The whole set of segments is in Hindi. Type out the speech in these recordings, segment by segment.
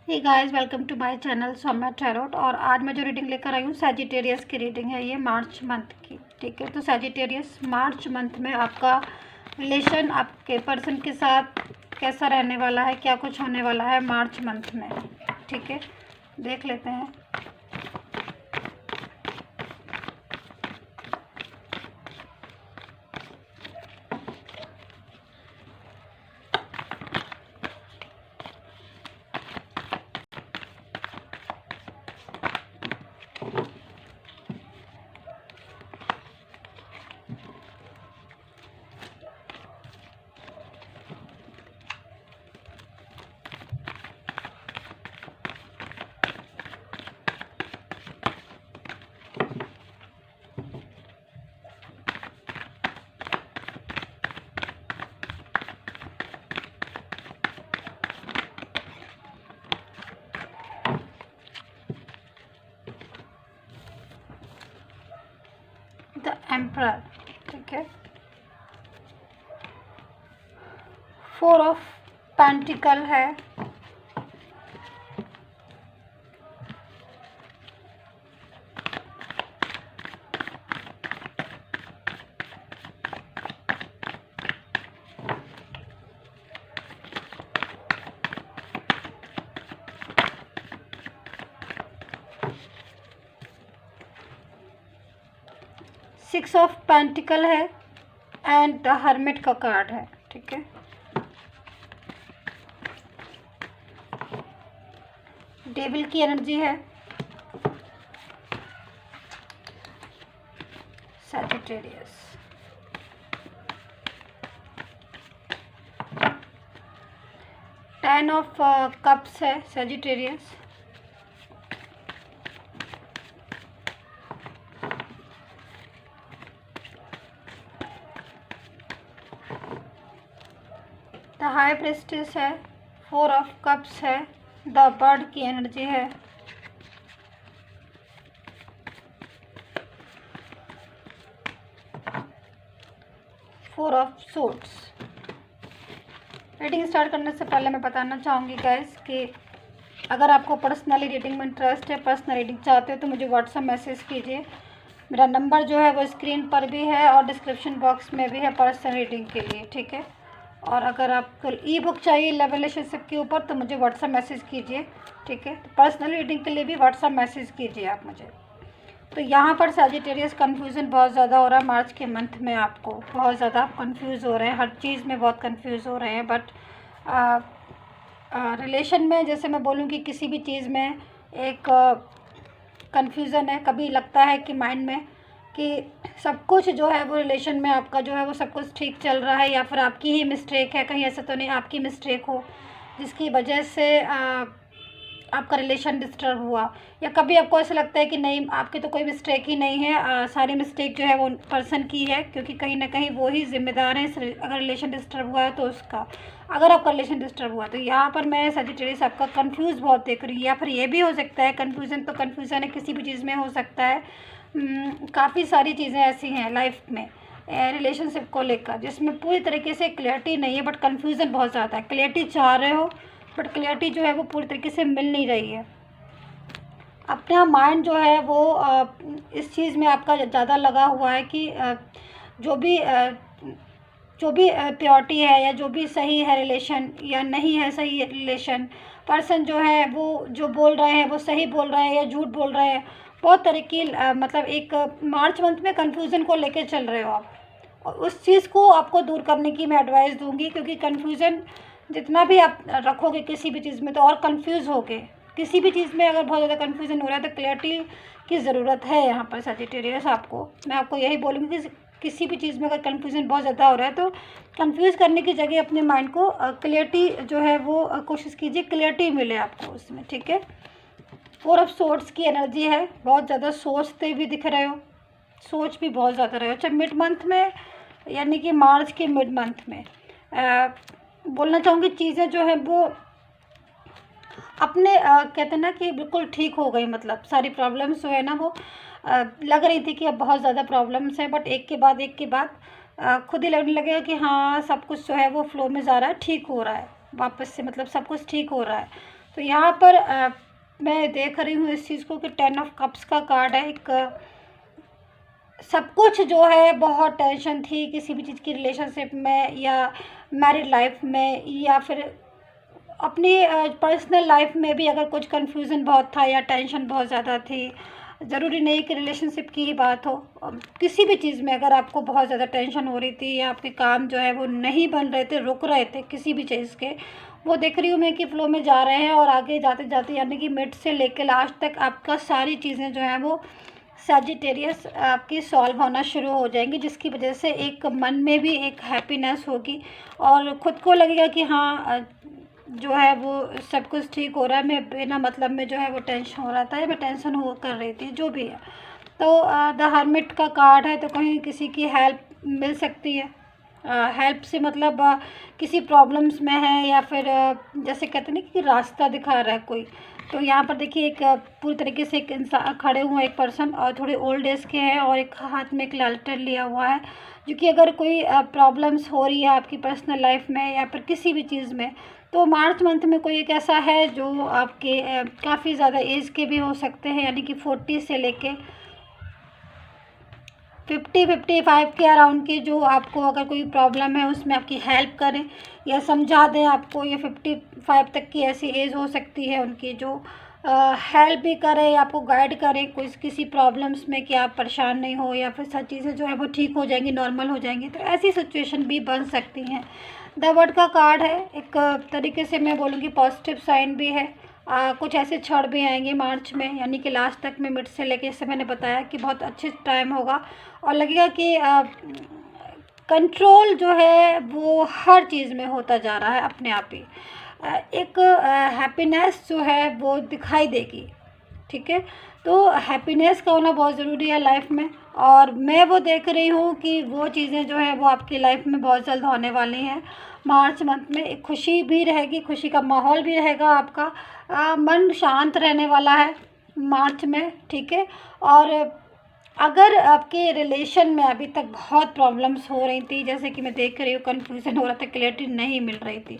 Hey guys, welcome to my channel Soumya tarot. और आज मैं जो रीडिंग लेकर आई हूँ सैजिटेरियस की रीडिंग है, ये मार्च मंथ की। ठीक है, तो सैजिटेरियस मार्च मंथ में आपका रिलेशन आपके पर्सन के साथ कैसा रहने वाला है, क्या कुछ होने वाला है मार्च मंथ में। ठीक है, देख लेते हैं। द एम्परर, ठीक है। 4 ऑफ पेंटिकल है, 6 ऑफ पेंटिकल है एंड द हर्मिट का कार्ड है। ठीक है, डेविल की एनर्जी है, सैजिटेरियस। टेन ऑफ कप्स है, सैजिटेरियस। द हाई प्रिस्टेस है, 4 ऑफ कप्स है, द बर्ड की एनर्जी है, four of swords. Reading start करने से पहले मैं बताना चाहूँगी गाइस कि अगर आपको पर्सनली रीडिंग में इंटरेस्ट है, पर्सनल रीडिंग चाहते हो तो मुझे व्हाट्सएप मैसेज कीजिए। मेरा नंबर जो है वो स्क्रीन पर भी है और डिस्क्रिप्शन बॉक्स में भी है पर्सनल रीडिंग के लिए। ठीक है, और अगर आपको ई बुक चाहिए लव रिलेशनशिप के ऊपर तो मुझे व्हाट्सएप मैसेज कीजिए। ठीक है, तो पर्सनल रीडिंग के लिए भी व्हाट्सएप मैसेज कीजिए आप मुझे। तो यहाँ पर सैजिटेरियस कन्फ्यूज़न बहुत ज़्यादा हो रहा है मार्च के मंथ में। आपको बहुत ज़्यादा आप कन्फ्यूज़ हो रहे हैं, हर चीज़ में बहुत कन्फ्यूज़ हो रहे हैं। बट रिलेशन में जैसे मैं बोलूँ कि किसी भी चीज़ में एक कन्फ्यूज़न है। कभी लगता है कि माइंड में कि सब कुछ जो है वो रिलेशन में आपका जो है वो सब कुछ ठीक चल रहा है, या फिर आपकी ही मिस्टेक है। कहीं ऐसा तो नहीं आपकी मिस्टेक हो जिसकी वजह से आपका रिलेशन डिस्टर्ब हुआ, या कभी आपको ऐसा लगता है कि नहीं आपकी तो कोई मिस्टेक ही नहीं है, सारी मिस्टेक जो है वो पर्सन की है, क्योंकि कहीं ना कहीं वो ही जिम्मेदार है अगर रिलेशन डिस्टर्ब हुआ है तो उसका। अगर आपका रिलेशन डिस्टर्ब हुआ तो यहाँ पर मैं सैजिटेरियस आपका कंफ्यूज बहुत देख रही हूँ। या फिर ये भी हो सकता है, कन्फ्यूज़न तो कन्फ्यूज़न है, किसी भी चीज़ में हो सकता है। काफ़ी सारी चीज़ें ऐसी हैं लाइफ में रिलेशनशिप को लेकर जिसमें पूरी तरीके से क्लियरिटी नहीं है, बट कन्फ्यूज़न बहुत ज़्यादा है। क्लियरिटी चाह रहे हो बट क्लियरिटी जो है वो पूरी तरीके से मिल नहीं रही है। अपना माइंड जो है वो इस चीज़ में आपका ज़्यादा लगा हुआ है कि जो भी प्योरिटी है या जो भी सही है रिलेशन या नहीं है सही रिलेशन, पर्सन जो है वो जो बोल रहे हैं वो सही बोल रहे हैं या झूठ बोल रहे हैं। बहुत तरह की मतलब एक मार्च मंथ में कन्फ्यूज़न को लेके चल रहे हो आप, और उस चीज़ को आपको दूर करने की मैं एडवाइस दूंगी। क्योंकि कन्फ्यूज़न जितना भी आप रखोगे किसी भी चीज़ में तो और कंफ्यूज होगे। किसी भी चीज़ में अगर बहुत ज़्यादा कंफ्यूजन हो रहा है तो क्लैरिटी की ज़रूरत है यहाँ पर सैजिटेरियस। आपको मैं आपको यही बोलूँगी कि किसी भी चीज़ में अगर कंफ्यूजन बहुत ज़्यादा हो रहा है तो कंफ्यूज करने की जगह अपने माइंड को क्लैरिटी जो है वो कोशिश कीजिए, क्लैरिटी मिले आपको उसमें। ठीक है, 4 ऑफ सोर्ड्स की एनर्जी है, बहुत ज़्यादा सोचते भी दिख रहे हो, सोच भी बहुत ज़्यादा रहे हो। अच्छा, मिड मंथ में यानी कि मार्च के मिड मंथ में बोलना चाहूँगी चीज़ें जो है वो अपने कहते हैं ना कि बिल्कुल ठीक हो गई। मतलब सारी प्रॉब्लम्स जो है ना वो लग रही थी कि अब बहुत ज़्यादा प्रॉब्लम्स हैं, बट एक के बाद खुद ही लगने लगेगा कि हाँ सब कुछ जो है वो फ्लो में जा रहा है, ठीक हो रहा है वापस से। मतलब सब कुछ ठीक हो रहा है। तो यहाँ पर मैं देख रही हूँ इस चीज़ को कि 10 ऑफ कप्स का कार्ड है। एक सब कुछ जो है बहुत टेंशन थी किसी भी चीज़ की रिलेशनशिप में या मैरिड लाइफ में, या फिर अपनी पर्सनल लाइफ में भी अगर कुछ कंफ्यूजन बहुत था या टेंशन बहुत ज़्यादा थी। ज़रूरी नहीं कि रिलेशनशिप की ही बात हो, किसी भी चीज़ में अगर आपको बहुत ज़्यादा टेंशन हो रही थी या आपके काम जो है वो नहीं बन रहे थे, रुक रहे थे किसी भी चीज़ के, वो देख रही हूँ मैं कि फ़्लो में जा रहे हैं और आगे जाते जाते यानी कि मिड से लेकर लास्ट तक आपका सारी चीज़ें जो हैं वो सजिटेरियस आपकी सॉल्व होना शुरू हो जाएंगी, जिसकी वजह से एक मन में भी एक हैप्पीनेस होगी और ख़ुद को लगेगा कि हाँ जो है वो सब कुछ ठीक हो रहा है। मैं बिना मतलब में जो है वो टेंशन हो रहा था या मैं टेंशन हो कर रही थी, जो भी है। तो द हर्मिट का कार्ड है, तो कहीं किसी की हेल्प मिल सकती है। हेल्प से मतलब किसी प्रॉब्लम्स में है या फिर जैसे कहते हैं ना कि रास्ता दिखा रहा है कोई। तो यहाँ पर देखिए एक पूरी तरीके से एक इंसान खड़े हुए एक पर्सन और थोड़े ओल्ड एज के हैं और एक हाथ में एक लालटेन लिया हुआ है, जो कि अगर कोई प्रॉब्लम्स हो रही है आपकी पर्सनल लाइफ में या फिर किसी भी चीज़ में, तो मार्च मंथ में कोई एक ऐसा है जो आपके काफ़ी ज़्यादा एज के भी हो सकते हैं, यानी कि 40 से लेके 50-55 के अराउंड की, जो आपको अगर कोई प्रॉब्लम है उसमें आपकी हेल्प करें या समझा दें आपको। ये 55 तक की ऐसी एज हो सकती है उनकी, जो हेल्प भी करें या आपको गाइड करें कोई किसी प्रॉब्लम्स में कि आप परेशान नहीं हो या फिर सब चीज़ें जो है वो ठीक हो जाएंगी, नॉर्मल हो जाएंगी। तो ऐसी सिचुएशन भी बन सकती हैं। द वर्ड का कार्ड है, एक तरीके से मैं बोलूँगी पॉजिटिव साइन भी है। कुछ ऐसे क्षण भी आएंगे मार्च में, यानी कि लास्ट तक में मिड से लेके, जैसे मैंने बताया कि बहुत अच्छे टाइम होगा और लगेगा कि कंट्रोल जो है वो हर चीज़ में होता जा रहा है अपने आप ही। एक हैप्पीनेस जो है वो दिखाई देगी, ठीक है। तो हैप्पीनेस का होना बहुत ज़रूरी है लाइफ में, और मैं वो देख रही हूँ कि वो चीज़ें जो है वो आपकी लाइफ में बहुत जल्द होने वाली हैं। मार्च मंथ में एक खुशी भी रहेगी, खुशी का माहौल भी रहेगा आपका। मन शांत रहने वाला है मार्च में, ठीक है। और अगर आपके रिलेशन में अभी तक बहुत प्रॉब्लम्स हो रही थी, जैसे कि मैं देख रही हूँ कन्फ्यूज़न हो रहा था, क्लैरिटी नहीं मिल रही थी,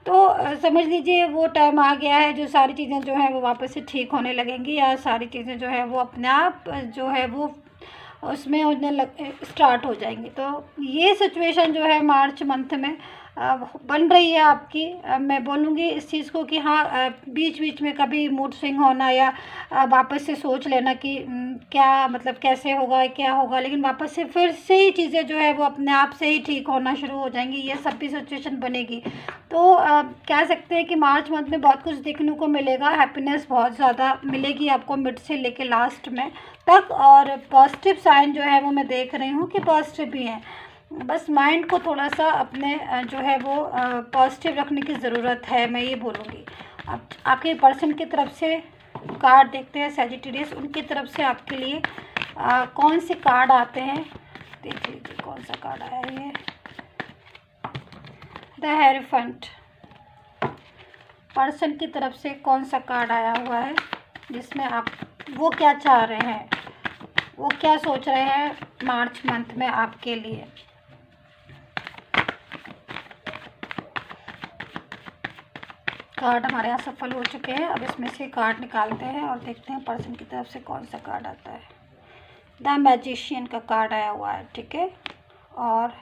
तो समझ लीजिए वो टाइम आ गया है जो सारी चीज़ें जो हैं वो वापस से ठीक होने लगेंगी, या सारी चीज़ें जो है वो अपने आप जो है वो उसमें होने स्टार्ट हो जाएंगी। तो ये सिचुएशन जो है मार्च मंथ में बन रही है आपकी। मैं बोलूँगी इस चीज़ को कि हाँ बीच बीच में कभी मूड स्विंग होना या वापस से सोच लेना कि क्या मतलब कैसे होगा क्या होगा, लेकिन वापस से फिर से ही चीज़ें जो है वो अपने आप से ही ठीक होना शुरू हो जाएंगी, ये सब भी सिचुएशन बनेगी। तो कह सकते हैं कि मार्च मंथ में बहुत कुछ देखने को मिलेगा, हैप्पीनेस बहुत ज़्यादा मिलेगी आपको मिड से लेके लास्ट में तक, और पॉजिटिव साइन जो है वो मैं देख रही हूँ कि पॉजिटिव भी हैं। बस माइंड को थोड़ा सा अपने जो है वो पॉजिटिव रखने की ज़रूरत है, मैं ये बोलूँगी। अब आपके पर्सन की तरफ से कार्ड देखते हैं सैजिटेरियस, उनकी तरफ से आपके लिए कौन से कार्ड आते हैं, देख लीजिए कौन सा कार्ड आया है। ये द हेरोफेंट, पर्सन की तरफ से कौन सा कार्ड आया हुआ है जिसमें आप वो क्या चाह रहे हैं, वो क्या सोच रहे हैं मार्च मंथ में आपके लिए। कार्ड हमारे यहाँ सफल हो चुके हैं। अब इसमें से कार्ड निकालते हैं और देखते हैं पर्सन की तरफ से कौन सा कार्ड आता है। द मैजिशियन का कार्ड आया हुआ है, ठीक है, और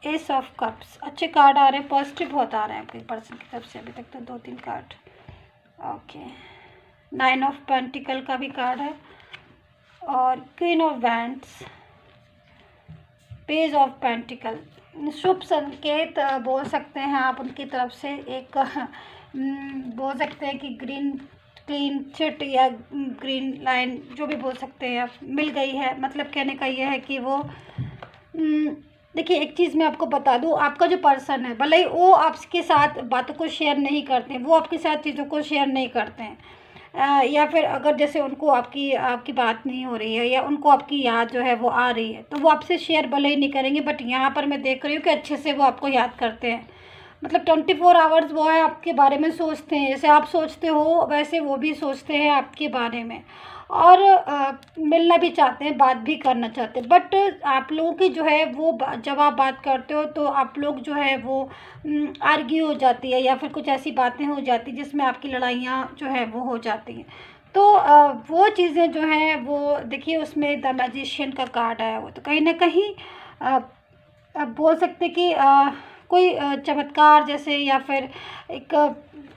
एस ऑफ कप्स, अच्छे कार्ड आ रहे हैं, पॉजिटिव बहुत आ रहे हैं आपके पर्सन की तरफ से अभी तक तो 2-3 कार्ड। ओके, 9 ऑफ पेंटिकल का भी कार्ड है और queen of wands, page of pentacle, शुभ संकेत बोल सकते हैं आप उनकी तरफ से। एक बोल सकते हैं कि ग्रीन क्लीन चिट या ग्रीन लाइन जो भी बोल सकते हैं आप, मिल गई है। मतलब कहने का ये है कि वो देखिए एक चीज़ मैं आपको बता दूँ, आपका जो पर्सन है भले ही वो आपके साथ बातों को शेयर नहीं करते हैं, वो आपके साथ चीज़ों को शेयर नहीं करते हैं, या फिर अगर जैसे उनको आपकी बात नहीं हो रही है या उनको आपकी याद जो है वो आ रही है, तो वो आपसे शेयर भले ही नहीं करेंगे, बट यहाँ पर मैं देख रही हूँ कि अच्छे से वो आपको याद करते हैं। मतलब 24 आवर्स वो है आपके बारे में सोचते हैं, जैसे आप सोचते हो वैसे वो भी सोचते हैं आपके बारे में, और मिलना भी चाहते हैं, बात भी करना चाहते हैं। बट आप लोगों की जो है वो जब आप बात करते हो तो आप लोग जो है वो आर्ग्यू हो जाती है, या फिर कुछ ऐसी बातें हो जाती जिसमें आपकी लड़ाइयाँ जो है वो हो जाती हैं। तो वो चीज़ें जो हैं वो देखिए, उसमें द मैजिशियन का कार्ड आया वो, तो कहीं ना कहीं आप बोल सकते कि कोई चमत्कार जैसे, या फिर एक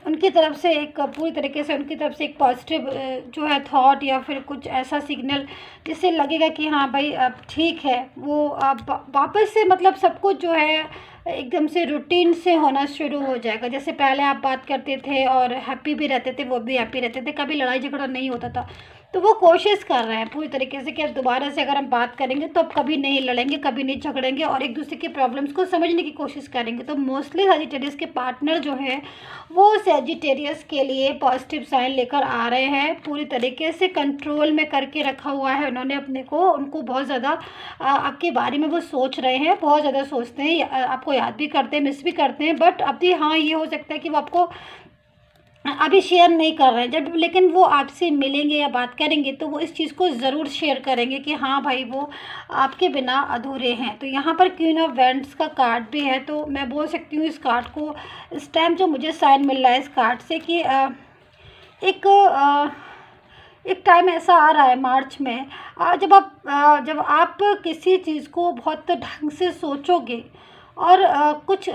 उनकी तरफ से एक पूरी तरीके से उनकी तरफ से एक पॉजिटिव जो है थॉट, या फिर कुछ ऐसा सिग्नल जिससे लगेगा कि हाँ भाई अब ठीक है, वो अब वापस से मतलब सब कुछ जो है एकदम से रूटीन से होना शुरू हो जाएगा। जैसे पहले आप बात करते थे और हैप्पी भी रहते थे, वो भी हैप्पी रहते थे, कभी लड़ाई झगड़ा नहीं होता था। तो वो कोशिश कर रहे हैं पूरी तरीके से कि अब दोबारा से अगर हम बात करेंगे तो अब कभी नहीं लड़ेंगे, कभी नहीं झगड़ेंगे, और एक दूसरे की प्रॉब्लम्स को समझने की कोशिश करेंगे। तो मोस्टली सजिटेरियस के पार्टनर जो है वो सजिटेरियस के लिए पॉजिटिव साइन लेकर आ रहे हैं, पूरी तरीके से कंट्रोल में करके रखा हुआ है उन्होंने अपने को। उनको बहुत ज़्यादा आपके बारे में वो सोच रहे हैं, बहुत ज़्यादा सोचते हैं, आपको याद भी करते हैं, मिस भी करते हैं। बट अभी हाँ ये हो सकता है कि वो आपको अभी शेयर नहीं कर रहे हैं, जब लेकिन वो आपसे मिलेंगे या बात करेंगे तो वो इस चीज़ को ज़रूर शेयर करेंगे कि हाँ भाई वो आपके बिना अधूरे हैं। तो यहाँ पर क्वीन ऑफ वैंड्स का कार्ड भी है, तो मैं बोल सकती हूँ इस कार्ड को, इस टाइम जो मुझे साइन मिल रहा है इस कार्ड से कि एक टाइम ऐसा आ रहा है मार्च में, जब आप किसी चीज़ को बहुत ढंग से सोचोगे और कुछ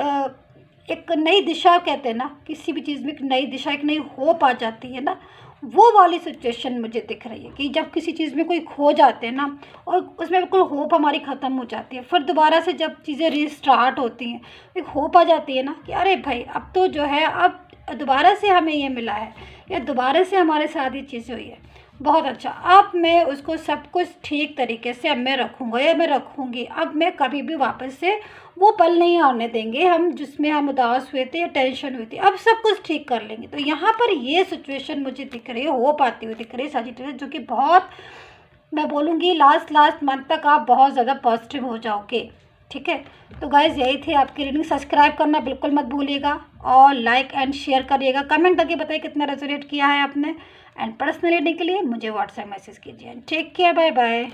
एक नई दिशा कहते हैं ना, किसी भी चीज़ में एक नई दिशा, एक नई होप आ जाती है ना, वो वाली सिचुएशन मुझे दिख रही है कि जब किसी चीज़ में कोई खो जाते हैं ना और उसमें बिल्कुल होप हमारी ख़त्म हो जाती है, फिर दोबारा से जब चीज़ें रीस्टार्ट होती हैं एक होप आ जाती है ना कि अरे भाई अब तो जो है अब दोबारा से हमें ये मिला है, या दोबारा से हमारे साथ ये चीज़ें हुई है। बहुत अच्छा, अब मैं उसको सब कुछ ठीक तरीके से अब मैं रखूँगा या मैं रखूँगी, अब मैं कभी भी वापस से वो पल नहीं आने देंगे हम जिसमें हम उदास हुए थे या टेंशन हुई थी, अब सब कुछ ठीक कर लेंगे। तो यहाँ पर ये सिचुएशन मुझे दिख रही है, होप आती हुई दिख रही है सजिटेरियस, जो कि बहुत, मैं बोलूँगी लास्ट मंथ तक आप बहुत ज़्यादा पॉजिटिव हो जाओगे। ठीक है, तो गाइज़ यही थी आपकी रीडिंग। सब्सक्राइब करना बिल्कुल मत भूलिएगा और लाइक एंड शेयर करिएगा, कमेंट करके बताइए कितना रेजोनेट किया है आपने, एंड पर्सनल रीडिंग के लिए मुझे व्हाट्सएप मैसेज कीजिए। Take care, bye bye.